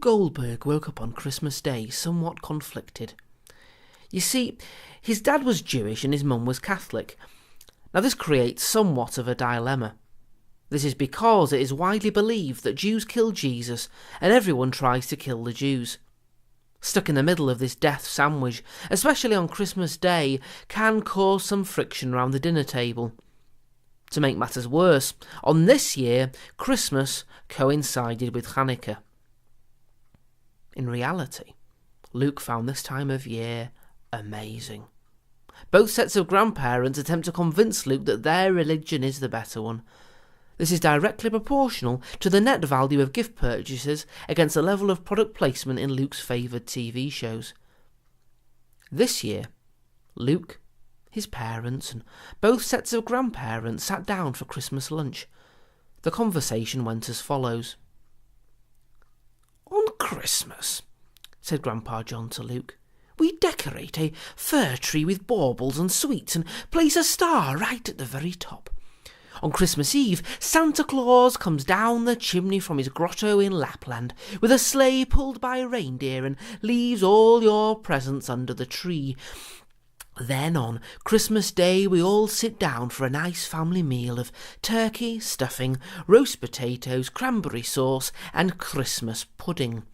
Luke Goldberg woke up on Christmas Day somewhat conflicted. You see, his dad was Jewish and his mum was Catholic. Now this creates somewhat of a dilemma. This is because it is widely believed that Jews killed Jesus and everyone tries to kill the Jews. Stuck in the middle of this death sandwich, especially on Christmas Day, can cause some friction around the dinner table. To make matters worse, on this year, Christmas coincided with Hanukkah. In reality, Luke found this time of year amazing. Both sets of grandparents attempt to convince Luke that their religion is the better one. This is directly proportional to the net value of gift purchases against the level of product placement in Luke's favoured TV shows. This year, Luke, his parents, and both sets of grandparents sat down for Christmas lunch. The conversation went as follows. "On Christmas," said Grandpa John to Luke, "we decorate a fir tree with baubles and sweets and place a star right at the very top. On Christmas Eve, Santa Claus comes down the chimney from his grotto in Lapland with a sleigh pulled by reindeer and leaves all your presents under the tree. Then on Christmas Day we all sit down for a nice family meal of turkey, stuffing, roast potatoes, cranberry sauce and Christmas pudding.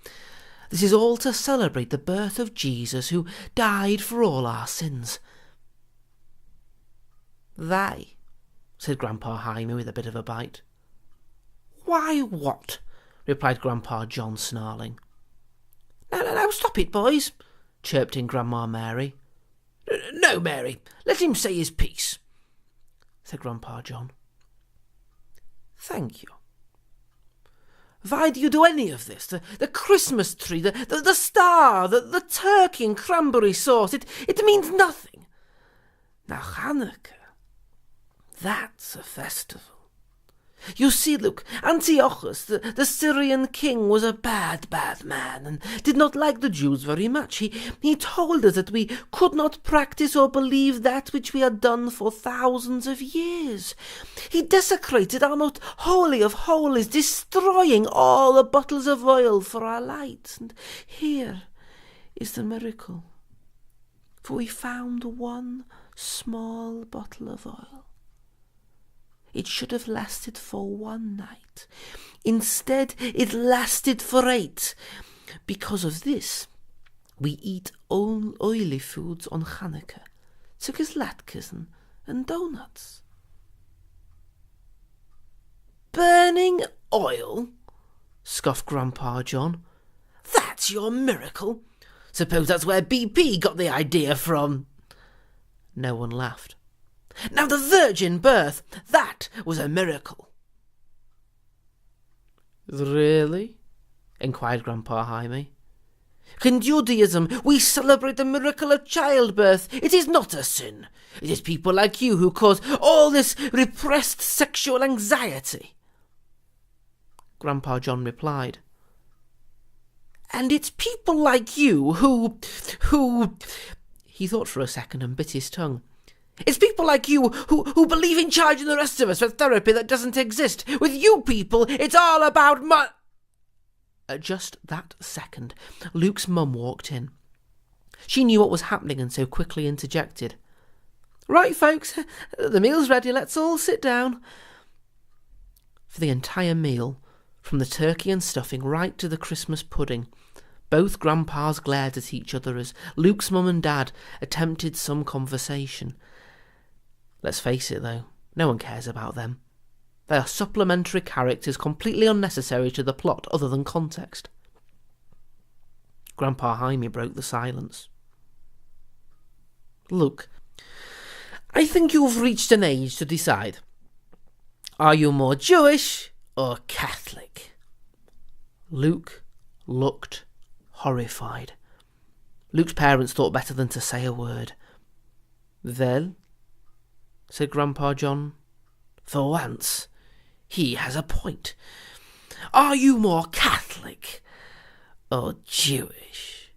This is all to celebrate the birth of Jesus who died for all our sins." "They," said Grandpa Jaime with a bit of a bite. "Why, what?" replied Grandpa John, snarling. No, stop it, boys," chirped in Grandma Mary. "No, Mary, let him say his piece," said Grandpa John. "Thank you. Why do you do any of this? The Christmas tree, the star, the turkey and cranberry sauce, it means nothing. Now Hanukkah, that's a festival. You see, Luke, Antiochus, the Syrian king, was a bad man and did not like the Jews very much. He told us that we could not practice or believe that which we had done for thousands of years. He desecrated our most holy of holies, destroying all the bottles of oil for our lights. And here is the miracle. For we found one small bottle of oil. It should have lasted for one night. Instead, it lasted for 8. Because of this, we eat oily foods on Hanukkah, such as latkes and donuts." "Burning oil?" scoffed Grandpa John. "That's your miracle? Suppose that's where BP got the idea from." No one laughed. "Now the virgin birth, that was a miracle." "Really?" inquired Grandpa Jaime. "In Judaism, we celebrate the miracle of childbirth. It is not a sin. It is people like you who cause all this repressed sexual anxiety." Grandpa John replied, "And it's people like you who... He thought for a second and bit his tongue. "It's people like you who believe in charging the rest of us for therapy that doesn't exist. With you people, it's all about At just that second, Luke's mum walked in. She knew what was happening and so quickly interjected. "Right, folks, the meal's ready. Let's all sit down." For the entire meal, from the turkey and stuffing right to the Christmas pudding, both grandpas glared at each other as Luke's mum and dad attempted some conversation. Let's face it, though, no one cares about them. They are supplementary characters completely unnecessary to the plot other than context. Grandpa Jaime broke the silence. "Look, I think you've reached an age to decide. Are you more Jewish or Catholic?" Luke looked horrified. Luke's parents thought better than to say a word. "Well," said Grandpa John, "for once, he has a point. Are you more Catholic or Jewish?"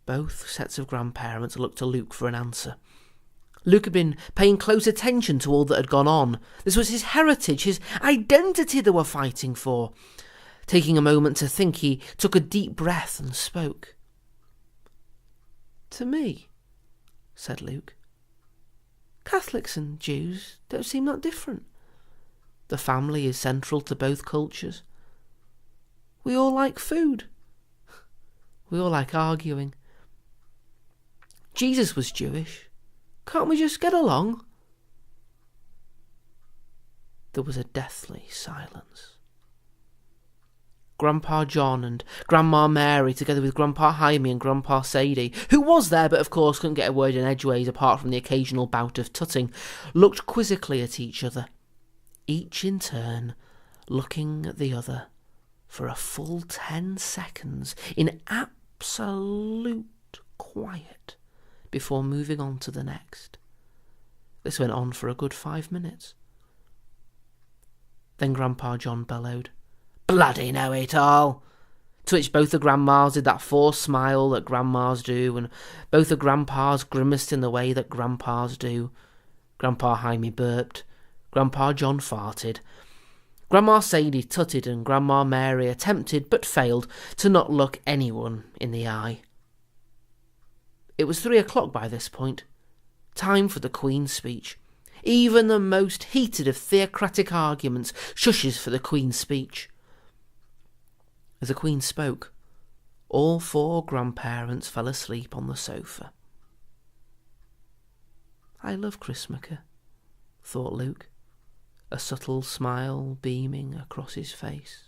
Both sets of grandparents looked to Luke for an answer. Luke had been paying close attention to all that had gone on. This was his heritage, his identity they were fighting for. Taking a moment to think, he took a deep breath and spoke. "To me," said Luke, "Catholics and Jews don't seem that different. The family is central to both cultures. We all like food. We all like arguing. Jesus was Jewish. Can't we just get along?" There was a deathly silence. Grandpa John and Grandma Mary, together with Grandpa Jaime and Grandpa Sadie, who was there but of course couldn't get a word in edgeways apart from the occasional bout of tutting, looked quizzically at each other, each in turn looking at the other for a full 10 seconds in absolute quiet before moving on to the next. This went on for a good 5 minutes. Then Grandpa John bellowed, "Bloody know it all!" To which both the grandmas did that forced smile that grandmas do, and both the grandpas grimaced in the way that grandpas do. Grandpa Jaime burped. Grandpa John farted. Grandma Sadie tutted, and Grandma Mary attempted, but failed, to not look anyone in the eye. It was 3 o'clock by this point. Time for the Queen's speech. Even the most heated of theocratic arguments shushes for the Queen's speech. As the Queen spoke, all 4 grandparents fell asleep on the sofa. "I love Chrismukah," thought Luke, a subtle smile beaming across his face.